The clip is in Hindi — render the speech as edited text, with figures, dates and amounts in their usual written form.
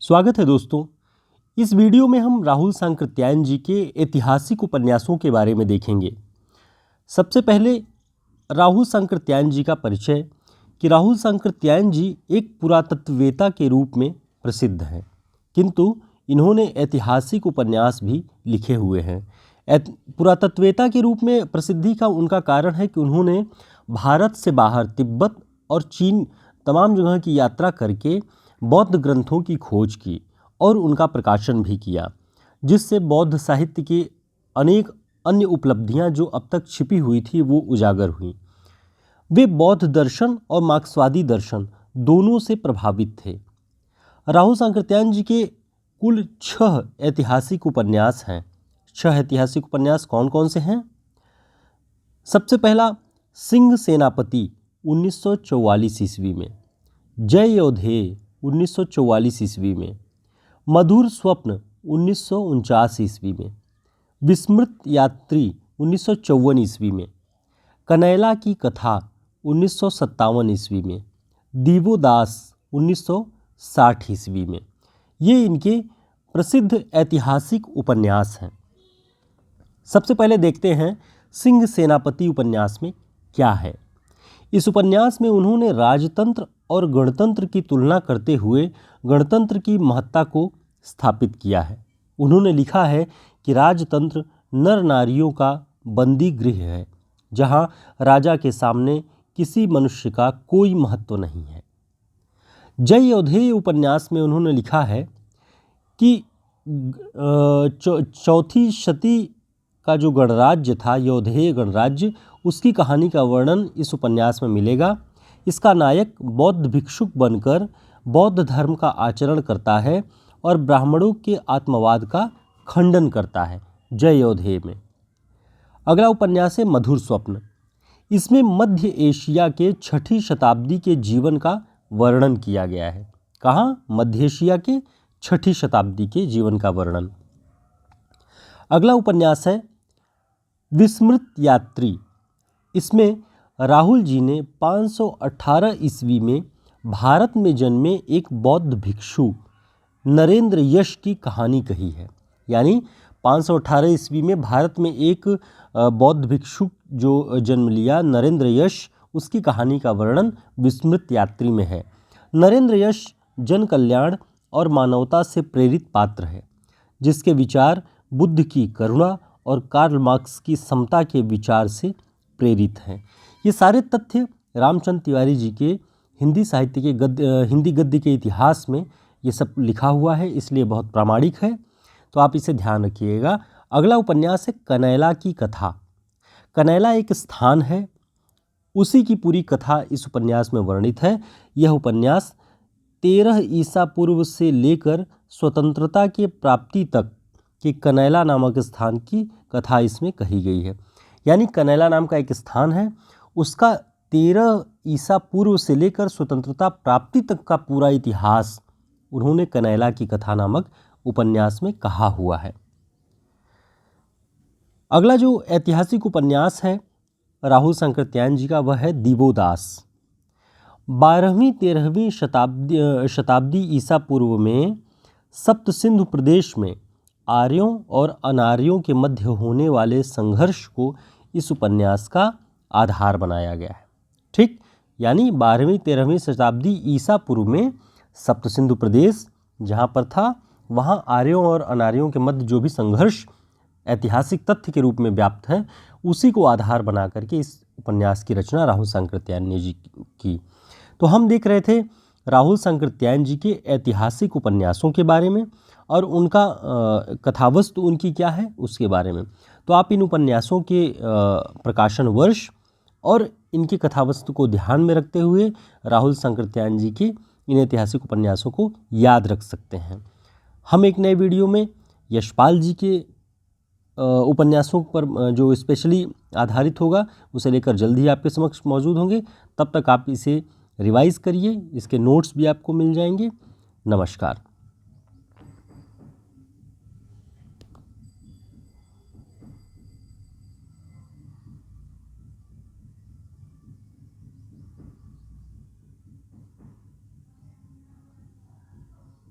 स्वागत है दोस्तों। इस वीडियो में हम राहुल सांकृत्यायन जी के ऐतिहासिक उपन्यासों के बारे में देखेंगे। सबसे पहले राहुल सांकृत्यायन जी का परिचय कि राहुल सांकृत्यायन जी एक पुरातत्ववेता के रूप में प्रसिद्ध हैं, किंतु इन्होंने ऐतिहासिक उपन्यास भी लिखे हुए हैं। पुरातत्ववेता के रूप में प्रसिद्धि का उनका कारण है कि उन्होंने भारत से बाहर तिब्बत और चीन तमाम जगह की यात्रा करके बौद्ध ग्रंथों की खोज की और उनका प्रकाशन भी किया, जिससे बौद्ध साहित्य की अनेक अन्य उपलब्धियां जो अब तक छिपी हुई थी वो उजागर हुई। वे बौद्ध दर्शन और मार्क्सवादी दर्शन दोनों से प्रभावित थे। राहुल सांकृत्यायन जी के कुल 6 ऐतिहासिक उपन्यास हैं। 6 ऐतिहासिक उपन्यास कौन कौन से हैं? सबसे पहला सिंह सेनापति 1944 ईस्वी में, जय योधेय 1944 ईस्वी में, मधुर स्वप्न 1949 ईस्वी में, विस्मृत यात्री 1954 ईस्वी में, कनैला की कथा 1957 ईस्वी में, दिवोदास 1960 ईस्वी में। ये इनके प्रसिद्ध ऐतिहासिक उपन्यास हैं। सबसे पहले देखते हैं सिंह सेनापति उपन्यास में क्या है। इस उपन्यास में उन्होंने राजतंत्र और गणतंत्र की तुलना करते हुए गणतंत्र की महत्ता को स्थापित किया है। उन्होंने लिखा है कि राजतंत्र नर नारियों का बंदी गृह है, जहां राजा के सामने किसी मनुष्य का कोई महत्व नहीं है। जय योधेय उपन्यास में उन्होंने लिखा है कि चौथी शती का जो गणराज्य था, योधेय गणराज्य, उसकी कहानी का वर्णन इस उपन्यास में मिलेगा। इसका नायक बौद्ध भिक्षुक बनकर बौद्ध धर्म का आचरण करता है और ब्राह्मणों के आत्मवाद का खंडन करता है जय योधेय में। अगला उपन्यास है मधुर स्वप्न। इसमें मध्य एशिया के 6ठी शताब्दी के जीवन का वर्णन किया गया है। कहाँ? मध्य एशिया के 6ठी शताब्दी के जीवन का वर्णन। अगला उपन्यास है विस्मृत यात्री। इसमें राहुल जी ने 518 ईस्वी में भारत में जन्मे एक बौद्ध भिक्षु नरेंद्र यश की कहानी कही है। यानी 518 ईस्वी में भारत में एक बौद्ध भिक्षु जो जन्म लिया, नरेंद्र यश, उसकी कहानी का वर्णन विस्मृत यात्री में है। नरेंद्र यश जन कल्याण और मानवता से प्रेरित पात्र है, जिसके विचार बुद्ध की करुणा और कार्ल मार्क्स की समता के विचार से प्रेरित हैं। ये सारे तथ्य रामचंद्र तिवारी जी के हिंदी साहित्य के हिंदी गद्य के इतिहास में ये सब लिखा हुआ है, इसलिए बहुत प्रामाणिक है, तो आप इसे ध्यान रखिएगा। अगला उपन्यास है कनैला की कथा। कनैला एक स्थान है, उसी की पूरी कथा इस उपन्यास में वर्णित है। यह उपन्यास 13 ईसा पूर्व से लेकर स्वतंत्रता के प्राप्ति तक कि कनैला नामक स्थान की कथा इसमें कही गई है। यानी कनैला नाम का एक स्थान है, उसका 13 ईसा पूर्व से लेकर स्वतंत्रता प्राप्ति तक का पूरा इतिहास उन्होंने कनैला की कथा नामक उपन्यास में कहा हुआ है। अगला जो ऐतिहासिक उपन्यास है राहुल सांकृत्यायन जी का, वह है दिवोदास। 12वीं-13वीं शताब्दी ईसा पूर्व में सप्त सिंधु प्रदेश में आर्यों और अनार्यों के मध्य होने वाले संघर्ष को इस उपन्यास का आधार बनाया गया है। ठीक, यानी 12वीं-13वीं शताब्दी ईसा पूर्व में सप्त सिंधु प्रदेश जहाँ पर था, वहाँ आर्यों और अनार्यों के मध्य जो भी संघर्ष ऐतिहासिक तथ्य के रूप में व्याप्त है, उसी को आधार बना करके इस उपन्यास की रचना राहुल सांकृत्यायन ने जी की। तो हम देख रहे थे राहुल सांकृत्यायन जी के ऐतिहासिक उपन्यासों के बारे में और उनका कथावस्तु उनकी क्या है उसके बारे में। तो आप इन उपन्यासों के प्रकाशन वर्ष और इनकी कथावस्तु को ध्यान में रखते हुए राहुल सांकृत्यायन जी के इन ऐतिहासिक उपन्यासों को याद रख सकते हैं। हम एक नए वीडियो में यशपाल जी के उपन्यासों पर जो स्पेशली आधारित होगा उसे लेकर जल्द ही आपके समक्ष मौजूद होंगे। तब तक आप इसे रिवाइज करिए, इसके नोट्स भी आपको मिल जाएंगे। नमस्कार।